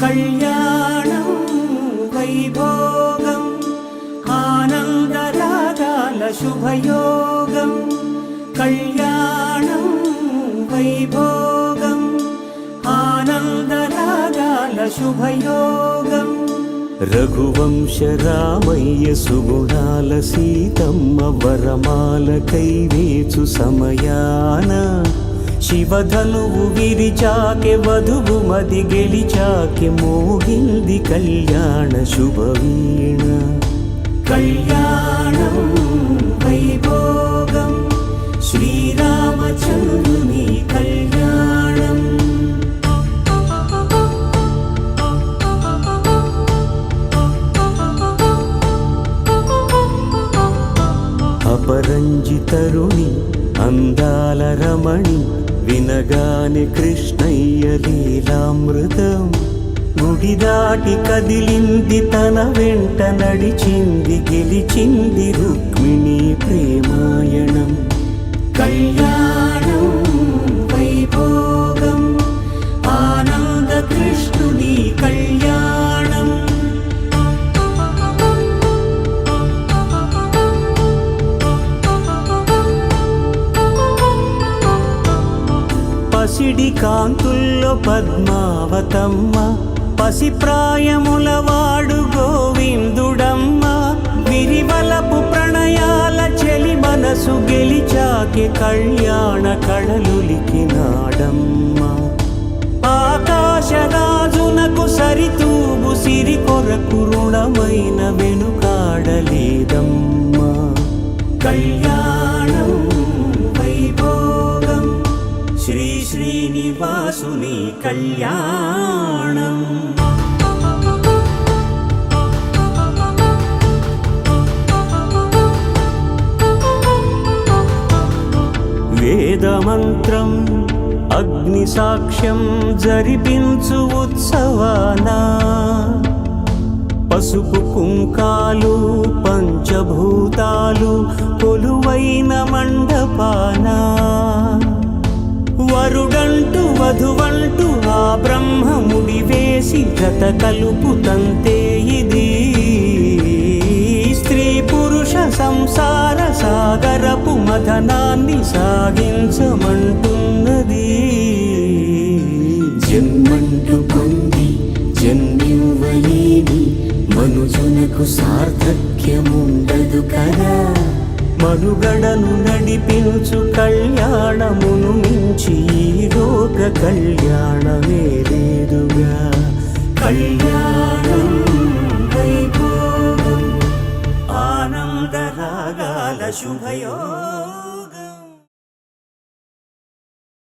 కళ్యాణం వైభోగం ఆనందరాగాల శుభయోగం కళ్యాణం వైభోగం ఆనందరాగాల శుభయోగం రఘువంశ రామయ్య సుగుణాల సీతమ్మ వరమాల కైవేచు సమయాన శివధనువు విరిచాకె వధువు మది గెలిచాకె మోగింది కళ్యాణ శుభవీణ కళ్యాణం వైభోగం శ్రీరామచంద్రుని కళ్యాణం అపరంజి తరుణి అందాల రమణి వినగానే కృష్ణయ్య లీలామృతం గుడి దాటి కదిలింది తన వెంట నడిచింది గెలిచింది రుక్మిణి ప్రేమాయణం కళ్యాణం వైభోగం ఆనంద కృష్ణుని కళ్యాణం పసిడి కాంతుల్లో పద్మావతమ్మ పసిప్రాయముల వాడు గోవిందుడమ్మ విరివలపు ప్రణయాల చెలి మనసు గెలిచాకె కళ్యాణ కళలులికినాడమ్మ ఆకాశరాజునకు సరితూగు సిరి కొరకు రుణమైన వెనుకాడలేదమ్మా కళ్యాణం వైభోగం శ్రీ శ్రీనివాసుని కళ్యాణం వేదమంత్రం అగ్ని సాక్ష్యం జరిపించు ఉత్సవానా పసుపు కుంకాలు పంచభూతాలు కొలువైన మండపానా వరుడంటూ వధువంటూ ఆ బ్రహ్మముడి వేసి జత కలుపుతంతే ఇది స్త్రీ పురుష సంసార సాగరపు మథనాన్ని సాగించమంటున్నది జన్మంటూ పొంది జన్మివ్వలేని మనుజునకు సార్థక్యముండదు కదా మనుగడను నడిపించు కళ్యాణమును మించి ఈ లోక కళ్యాణమే లేదుగా కళ్యాణం వైభోగం ఆనందరాగాల శుభయో